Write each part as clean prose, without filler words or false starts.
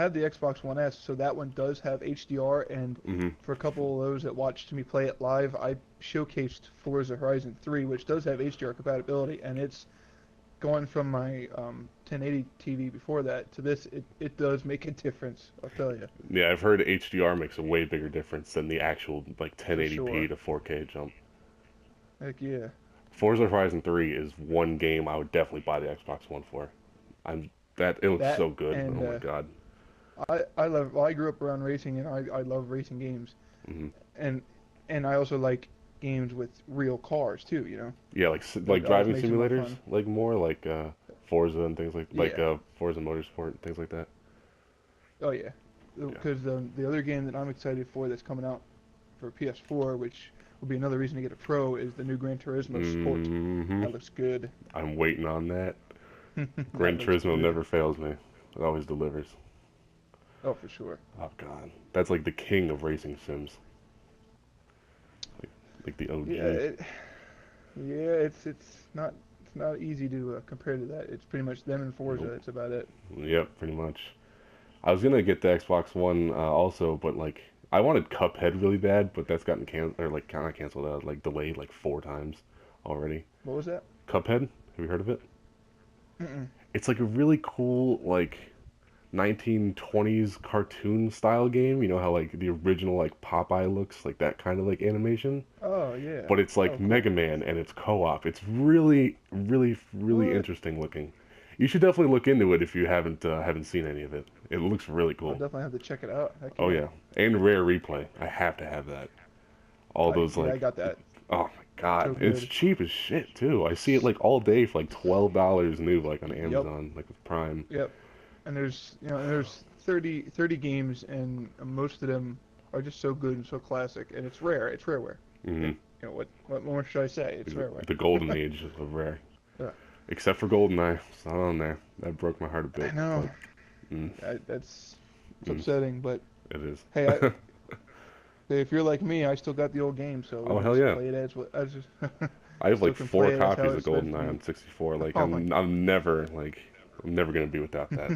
had the Xbox One S, so that one does have HDR, and Hmm. for a couple of those that watched me play it live, I showcased Forza Horizon 3, which does have HDR compatibility, and it's going from my 1080 TV before that to this, it does make a difference, I'll tell you, Yeah, I've heard HDR makes a way bigger difference than the actual like for 1080p sure. to 4K jump. Heck yeah. Forza Horizon 3 is one game I would definitely buy the Xbox One for. I'm that it looks That so good. and Oh my God. I love, well, I grew up around racing, and I love racing games, Hmm. and and I also like games with real cars too, you know? Yeah, like That always driving makes it more simulators, fun. like more like Forza and things like Yeah. Forza Motorsport and things like that. Oh yeah. Yeah. Because the other game that I'm excited for that's coming out for PS4, which will be another reason to get a Pro, is the new Gran Turismo Sport. Hmm. That looks good. I'm waiting on that. That Gran looks Turismo good. never fails me. It always delivers. Oh, for sure. Oh God, that's like the king of racing sims, like, like the Yeah, OG. it's not easy to compare to that. It's pretty much them and Forza. Nope. That's about it. Yep, pretty much. I was gonna get the Xbox One also, but like I wanted Cuphead really bad, but that's gotten canceled or like kind of canceled out, like delayed like 4 times already. What was that? Cuphead, have you heard of it? Mm-mm. It's like a really cool like 1920s cartoon style game. You know how like the original like Popeye looks, like that kind of like animation. Oh yeah. But it's like Oh cool. Mega Man and it's co-op. It's really, really, really What? interesting looking. You should definitely look into it if you haven't seen any of it. It looks really I'll cool. definitely have to check it out. Heck Oh yeah. yeah, and Rare Replay. I have to have that. All those Yeah, I like, got that. oh my God, So it's good. cheap as shit too. I see it like all day for like $12 new, like on Yep. Amazon, like with Prime. Yep. And there's 30 games, and most of them are just so good and so classic, and it's rare. It's rareware. Hmm. What more should I say? It's rareware. The golden age of Rare, Yeah. except for GoldenEye. It's not on there. That broke my heart a I bit, know. but mm, That's it's mm, upsetting, but it is. hey, if you're like me, I still got the old game, so we Oh can hell just yeah! play it as I have still like can four play it as how copies of it's meant to GoldenEye be. on 64. Like Oh my. I'm never gonna be without that.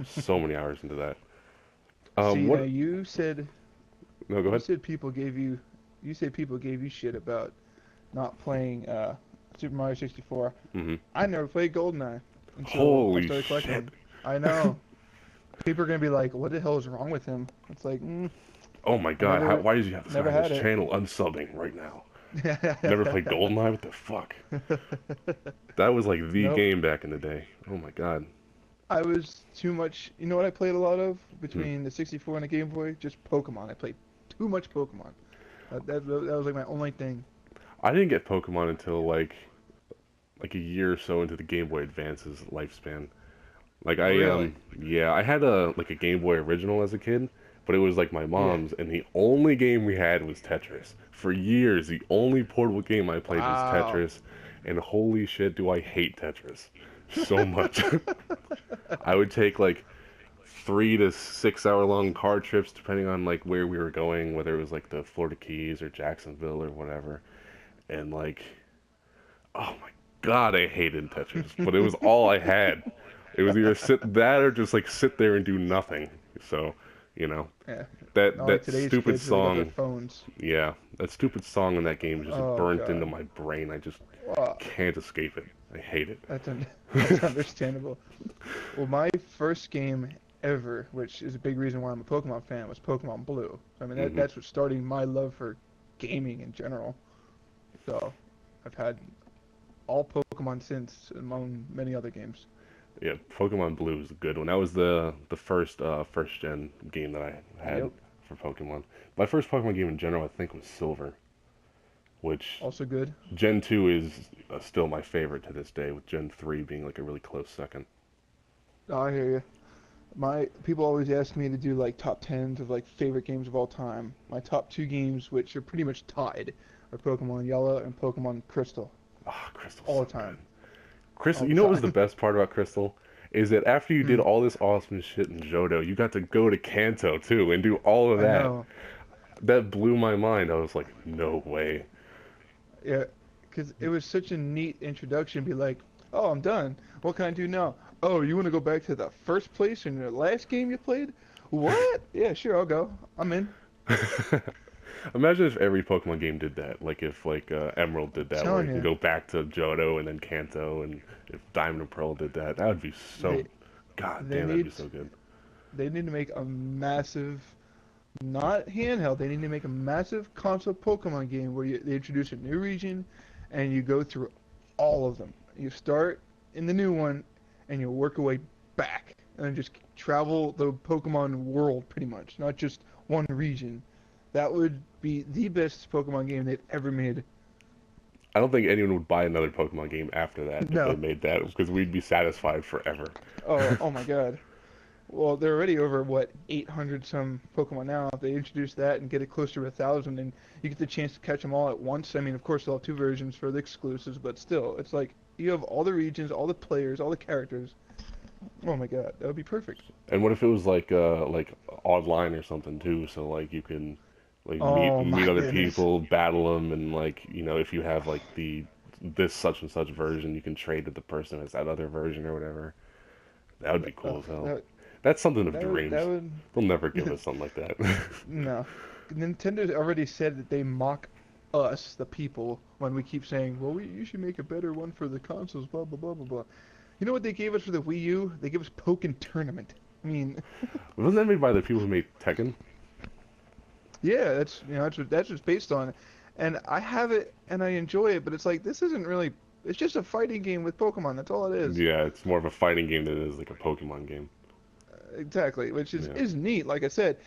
So many hours into that. See, now What? No, go you ahead. said people gave you shit about not playing Super Mario 64. Hmm. I never played GoldenEye until I Holy started collecting shit! them. I know. People are gonna be like, "What the hell is wrong with him?" It's like, Oh my I God! never, Why does you have this guy never on this had it. channel unsubbing right now? Never played GoldenEye? What the fuck? That was like the Nope. game back in the day. Oh my God. I was too much. You know what I played a lot of Hmm. between the 64 and the Game Boy? Just Pokemon. I played too much Pokemon. That was like my only thing. I didn't get Pokemon until like a year or so into the Game Boy Advance's lifespan. Like Oh, I really? yeah, I had a Game Boy original as a kid, but it was like my Yeah. mom's, and the only game we had was Tetris. For years, the only portable game I played was Wow. Tetris, and holy shit, do I hate Tetris so much. I would take like 3 to 6 hour long car trips depending on like where we were going, whether it was like the Florida Keys or Jacksonville or whatever. And like, oh my God, I hated Tetris, but it was all I had. It was either sit that or just like sit there and do nothing. So, you know, Yeah. that Not like that today's stupid kids where they got their song, phones. yeah, that stupid song in that game just Oh burnt into God. my brain. I just Wow. can't escape it. I hate it. That's understandable. Well, my first game ever, which is a big reason why I'm a Pokemon fan, was Pokemon Blue. I mean, Hmm. that's what started my love for gaming in general. So, I've had all Pokemon since, among many other games. Yeah, Pokemon Blue is a good one. That was the first gen game that I had Yep. for Pokemon. My first Pokemon game in general, I think, was Silver, which Also good. Gen 2 is still my favorite to this day, with Gen 3 being like a really close second. Oh, I hear you. My people always ask me to do like top tens of like favorite games of all time. My top two games, which are pretty much tied, are Pokemon Yellow and Pokemon Crystal. Ah, Crystal's All so the good. time. Crystal, All you the know what was the time. best part about Crystal? Is that after you did Hmm. all this awesome shit in Johto, you got to go to Kanto too and do all of I that. know. That blew my mind. I was like, no way. Yeah, because it was such a neat introduction. Be like, oh, I'm done. What can I do now? Oh, you want to go back to the first place in your last game you played? What? Yeah, sure, I'll go. I'm in. Imagine if every Pokemon game did that. Like if Emerald did that, where Telling you can you, go back to Johto and then Kanto, and if Diamond and Pearl did that, that would be so. they God they damn, that'd need be so good. they need to make a massive, not handheld. They need to make a massive console Pokemon game where they introduce a new region, and you go through all of them. You start in the new one, and you work your way back, and then just travel the Pokemon world pretty much, not just one region. That would be the best Pokemon game they've ever made. I don't think anyone would buy another Pokemon game after that if they No. made that, because we'd be satisfied forever. Oh my God. Well, they're already over what 800 some Pokemon now. If they introduce that and get it closer to 1,000, and you get the chance to catch them all at once. I mean, of course, they'll have two versions for the exclusives, but still, it's like you have all the regions, all the players, all the characters. Oh my God, that would be perfect. And what if it was like online or something too? So like you can like Oh meet my other goodness. people, battle them, and like if you have like the this such and such version, you can trade with the person that's that other version or whatever. That would be cool as hell. That That's something of that would dreams. that would They'll never give us something like that. no. Nintendo's already said that they mock us, the people, when we keep saying, "Well, you should make a better one for the consoles." Blah blah blah blah blah. You know what they gave us for the Wii U? They gave us Pokken Tournament. I mean, Wasn't that made by the people who made Tekken? yeah, that's what it's based on, and I have it and I enjoy it, but it's like this isn't really. It's just a fighting game with Pokemon. That's all it is. Yeah, it's more of a fighting game than it is like a Pokemon game. Exactly, which is Yeah. is neat. Like I said,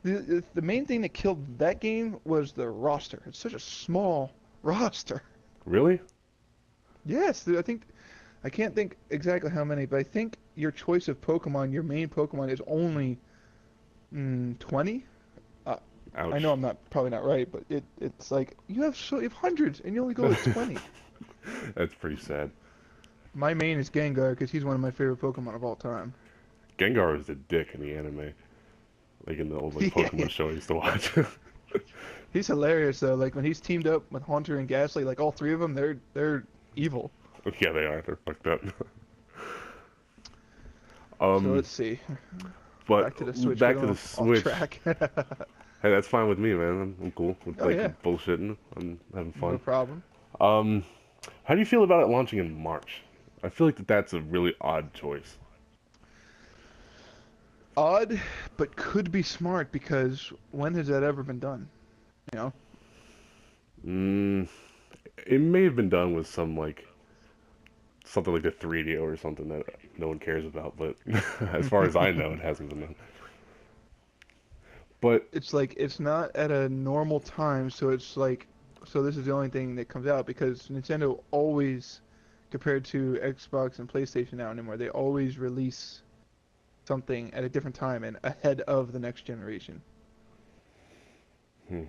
the main thing that killed that game was the roster. It's such a small roster. Really? Yes, I think I can't think exactly how many, but I think your choice of Pokemon, your main Pokemon, is only 20. Uh, I know Ouch. I'm not probably not right, but it's like you have hundreds and you only go with 20. That's pretty sad. My main is Gengar because he's one of my favorite Pokemon of all time. Gengar was the dick in the anime, like in the old like Yeah, yeah. Pokemon show I used to watch. He's hilarious though. Like when he's teamed up with Haunter and Ghastly, like all three of them, they're evil. Yeah, they are. They're fucked up. So Um, let's see. but Back to the Switch. back to Getting the off Switch. track. Hey, that's fine with me, man. I'm cool with Oh like yeah, bullshitting. I'm having no fun. problem. Um, how do you feel about it launching in March? I feel like that's a really odd choice. Odd, but could be smart because when has that ever been done? You know? Mm, it may have been done with some like something like the 3DO or something that no one cares about, but as far as I know, it hasn't been done. But It's like it's not at a normal time, so it's like so this is the only thing that comes out because Nintendo always compared to Xbox and PlayStation now anymore, they always release something at a different time and ahead of the next generation. hmm,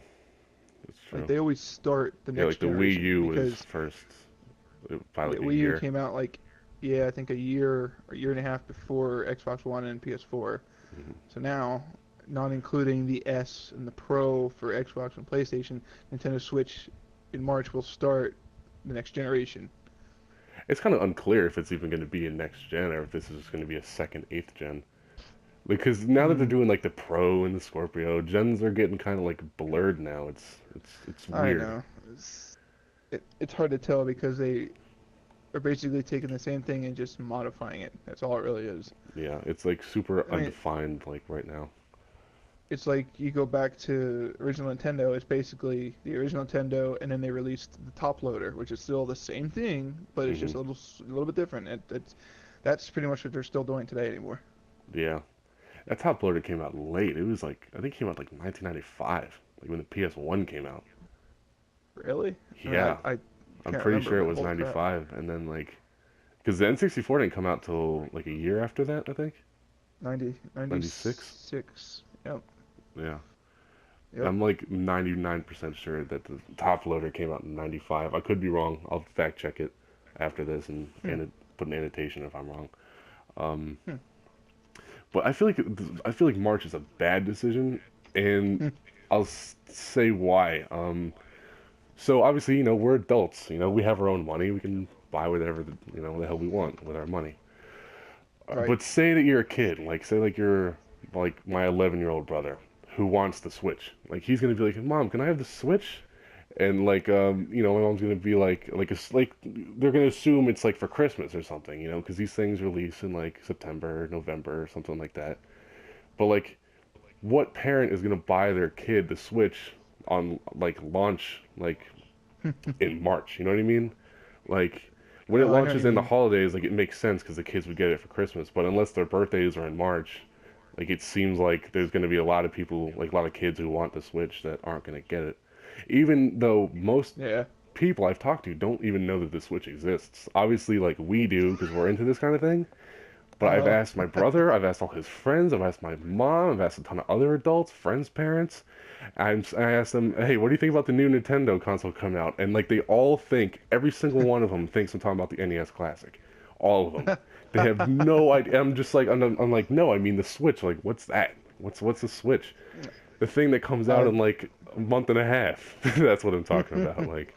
that's Like true. they always start the Yeah, like next the Wii generation U was because first by yeah, like a Wii U year. came out like yeah, I think a year or year and a half before Xbox One and PS4. Mhm. So now, not including the S and the Pro for Xbox and PlayStation, Nintendo Switch in March will start the next generation. It's kind of unclear if it's even going to be a next gen or if this is just going to be a second eighth gen. Because now that they're Mm, doing like the Pro and the Scorpio, gens are getting kind of like blurred now. It's I weird. know. It's hard to tell because they are basically taking the same thing and just modifying it. That's all it really is. Yeah, it's like super I mean, undefined like right now. it's like you go back to original Nintendo. It's basically the original Nintendo, and then they released the top loader, which is still the same thing, but it's Hmm. just a little bit different. That's pretty much what they're still doing today anymore. Yeah, that top loader came out late. It was like I think it came out like 1995, like when the PS1 came out. Really? I mean, Yeah, I I'm can't pretty remember, sure it but was holy crap. 95, and then like because the N64 didn't come out till like a year after that, I think. 90, 96. 96. Yep, Yeah. yep. I'm like 99% sure that the top loader came out in 95. I could be wrong. I'll fact check it after this Hmm, and put an annotation if I'm wrong. Um, hmm, but I feel like March is a bad decision, and hmm. I'll say why. So obviously, we're adults. We have our own money. We can buy whatever the hell we want with our money. Right. But say that you're a kid, like say like you're like my 11-year-old brother who wants the Switch. Like he's gonna be like, Mom, can I have the Switch? And like my mom's gonna be like they're gonna assume it's like for Christmas or something, because these things release in like September, November, or something like that. But like, what parent is gonna buy their kid the Switch on like launch like in March? You know what I mean? Like when it Oh, I know what launches you in the mean. holidays, like it makes sense because the kids would get it for Christmas. But unless their birthdays are in March, like it seems like there's gonna be a lot of people, like a lot of kids who want the Switch that aren't gonna get it. Even though most Yeah. people I've talked to don't even know that the Switch exists. Obviously, like we do because we're into this kind of thing. But I've Uh, asked my brother, I've asked all his friends, I've asked my mom, I've asked a ton of other adults, friends' parents. I asked them, hey, what do you think about the new Nintendo console coming out? And like they all think, every single one of them thinks I'm talking about the NES Classic. All of them. They have no idea. I'm just like, I'm like, no, I mean the Switch. Like, what's that? What's the Switch? The thing that comes out I in like a month and a half. That's what I'm talking about. Like,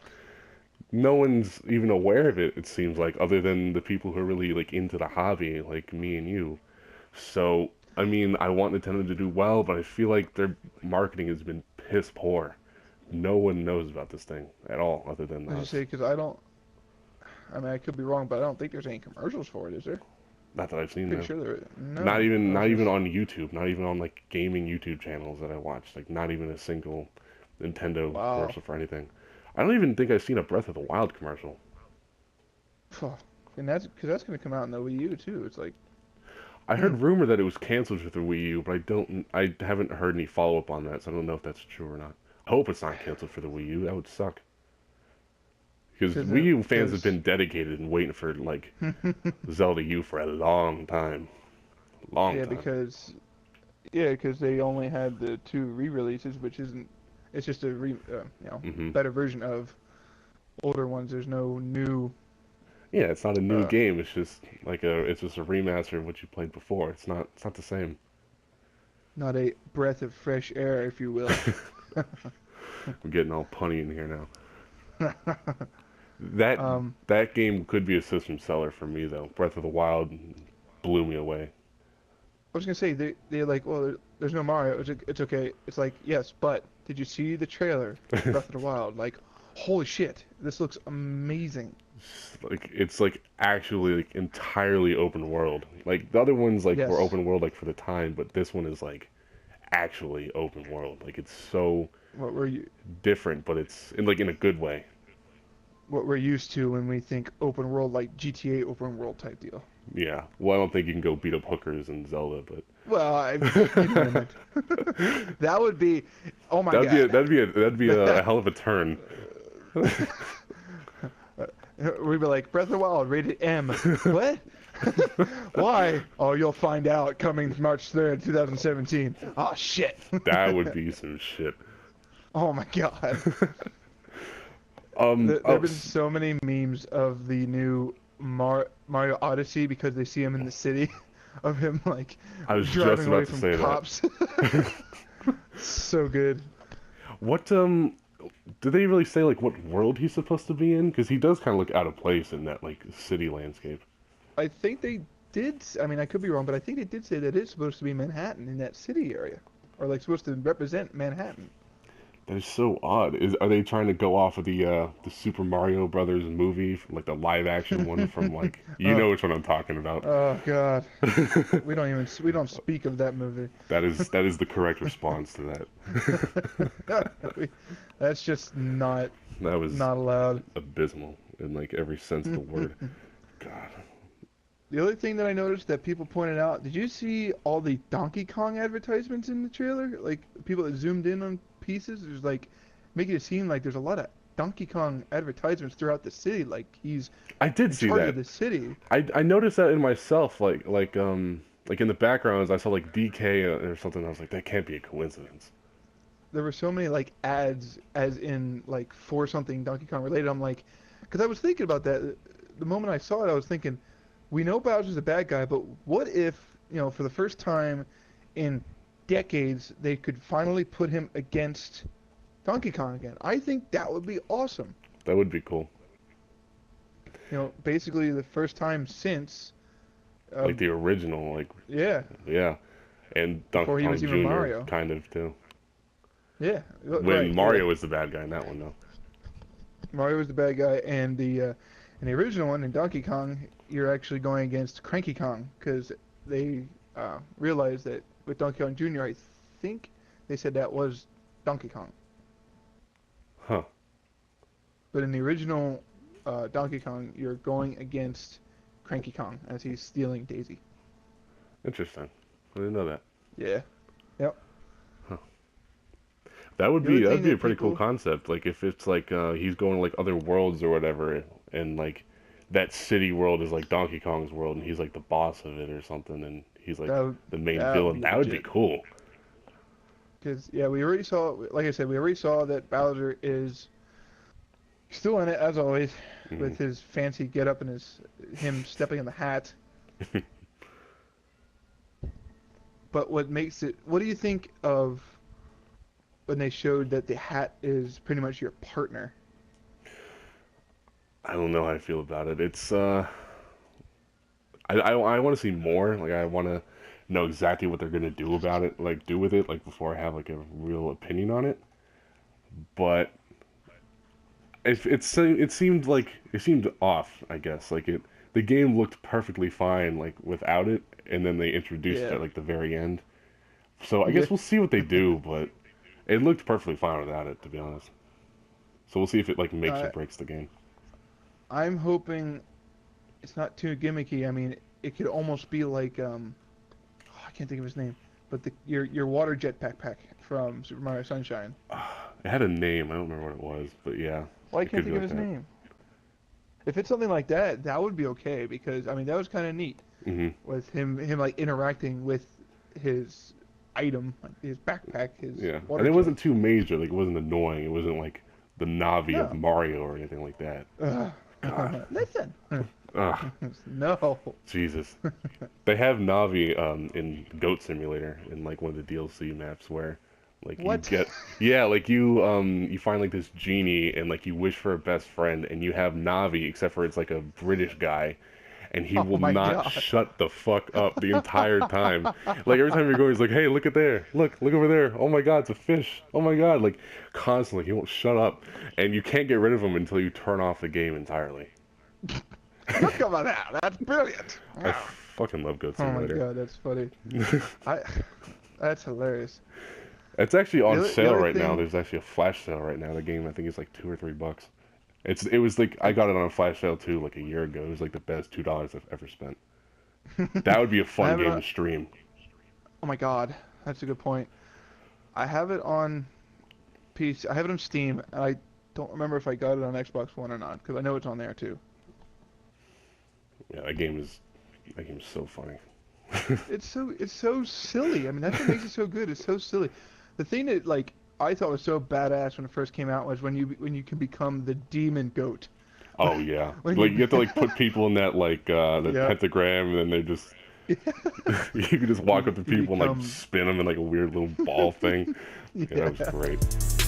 no one's even aware of it, it seems like, other than the people who are really like into the hobby, like me and you. So, I mean, I want Nintendo to do well, but I feel like their marketing has been piss poor. No one knows about this thing at all, other than as you us. say, because I don't. I mean, I could be wrong, but I don't think there's any commercials for it, is there? Not that I've seen Pretty though. sure there. Not No, even, I was not even just. on YouTube. Not even on like gaming YouTube channels that I watch. Like, not even a single Nintendo Wow. commercial for anything. I don't even think I've seen a Breath of the Wild commercial. Phew. And that's because that's going to come out in the Wii U too. It's like, I hmm. heard rumor that it was canceled for the Wii U, but I haven't heard any follow up on that, so I don't know if that's true or not. I hope it's not canceled for the Wii U. That would suck. Because Wii U fans have Because been dedicated and waiting for like Zelda U for a long time, long yeah, time. because they only had the two re-releases, which isn't. It's just a Hmm. better version of older ones. There's no new. Yeah, it's not a new Uh, game. It's just a remaster of what you played before. It's not the same. Not a breath of fresh air, if you will. I'm getting all punny in here now. That um, that game could be a system seller for me though. Breath of the Wild blew me away. I was gonna say they're like, well, there's no Mario. It's okay. It's like, yes, but did you see the trailer for Breath of the Wild? Like, holy shit, this looks amazing. Like it's like actually like entirely open world. Like the other ones like were Yes, open world like for the time, but this one is like actually open world. Like it's so what we're u- different, but it's in a good way. what we're used to when we think open world, like GTA open world type deal. Yeah. Well, I don't think you can go beat up hookers in Zelda, but Well, you'd limit. That would be, oh my that'd be a, god. that'd be a that'd be a hell of a turn. We'd be like, Breath of the Wild, rated M. What? Why? Oh, you'll find out coming March 3rd, 2017. Oh, shit. That would be some shit. Oh my god. Um. There Oh, have been so many memes of the new Mario Odyssey because they see him in the city, of him like I was just driving away about to from say that. cops. So good. What do they really say like what world he's supposed to be in? Because he does kind of look out of place in that like city landscape. I think they did. I mean, I could be wrong, but I think they did say that it's supposed to be Manhattan in that city area, or like supposed to represent Manhattan. That is so odd. Are they trying to go off of the Super Mario Brothers movie, from, like the live action one from like you Oh, know which one I'm talking about? oh God. We don't speak of that movie. That is the correct response to that. That's just not That was not allowed. abysmal in like every sense of the word. God. The other thing that I noticed that people pointed out, did you see all the Donkey Kong advertisements in the trailer? Like people that zoomed in on pieces, there's like making it seem like there's a lot of Donkey Kong advertisements throughout the city, like he's I did in see charge that. of the city. I noticed that in myself, like in the backgrounds, I saw like DK or something. I was like, that can't be a coincidence. There were so many like ads, as in like for something Donkey Kong related. I'm like, because I was thinking about that the moment I saw it. I was thinking, we know Bowser's a bad guy, but what if, for the first time in decades, they could finally put him against Donkey Kong again? I think that would be awesome. That would be cool. Basically the first time since like the original, like Yeah. yeah, and Before Donkey he Kong was even Jr. Mario. kind of too. Yeah. When Mario was the bad guy in that one, though. Mario was the bad guy, and in the original one, in Donkey Kong, you're actually going against Cranky Kong, because they realized that with Donkey Kong Jr., I think they said that was Donkey Kong. Huh. But in the original Donkey Kong, you're going against Cranky Kong as he's stealing Daisy. Interesting. I didn't know that. Yeah. Yep. That'd The other be thing a that pretty cool people- concept. Like if it's like he's going to like other worlds or whatever, and like that city world is like Donkey Kong's world, and he's like the boss of it or something, and he's like the main that would villain. be That would be legit. cool. Because, yeah, we already saw, like I said, we already saw that Bowser is still in it, as always, with his fancy getup and him stepping in the hat. But what do you think of when they showed that the hat is pretty much your partner? I don't know how I feel about it. It's I want to see more. Like I want to know exactly what they're gonna do about it, like do with it, like before I have like a real opinion on it. But it seemed off, I guess. Like the game looked perfectly fine like without it, and then they introduced it at like the very end. So I guess we'll see what they do, but it looked perfectly fine without it, to be honest. So we'll see if it like makes or breaks the game. I'm hoping it's not too gimmicky. I mean, it could almost be like I can't think of his name, but your water jetpack pack from Super Mario Sunshine. It had a name. I don't remember what it was, but yeah. Well, I can't think of his name. If it's something like that, that would be okay, because I mean that was kind of neat with him like interacting with his item, like his backpack, his water and it jet. wasn't too major. Like it wasn't annoying. It wasn't like the Navi of Mario or anything like that. God. Listen. Ugh. No. Jesus. They have Navi in Goat Simulator in like one of the DLC maps where like What? you get like you find like this genie and like you wish for a best friend and you have Navi, except for it's like a British guy and he will not God. shut the fuck up the entire time. Like every time you're going, he's like, "Hey, look at there, look over there. Oh my God, it's a fish. Oh my God!" Like constantly, he won't shut up, and you can't get rid of him until you turn off the game entirely. Look about that. That's brilliant. I fucking love Goat Simulator. Oh my God, that's funny. That's hilarious. It's actually on The sale other right now. thing- There's actually a flash sale right now. The game, I think, is like $2 or $3. It was like I got it on a flash sale too, like a year ago. It was like the best $2 I've ever spent. That would be a fun game to stream. Oh my God, that's a good point. I have it on PC. I have it on Steam, and I don't remember if I got it on Xbox One or not, because I know it's on there too. Yeah, that game is so funny. It's so silly. I mean, that's what makes it so good. It's so silly. The thing that like I thought was so badass when it first came out was when you can become the demon goat. Oh yeah, When like you- you have to like put people in that like the Yeah. pentagram, and then they're just you can just walk up to people and become- like spin them in like a weird little ball thing. Yeah, that was great.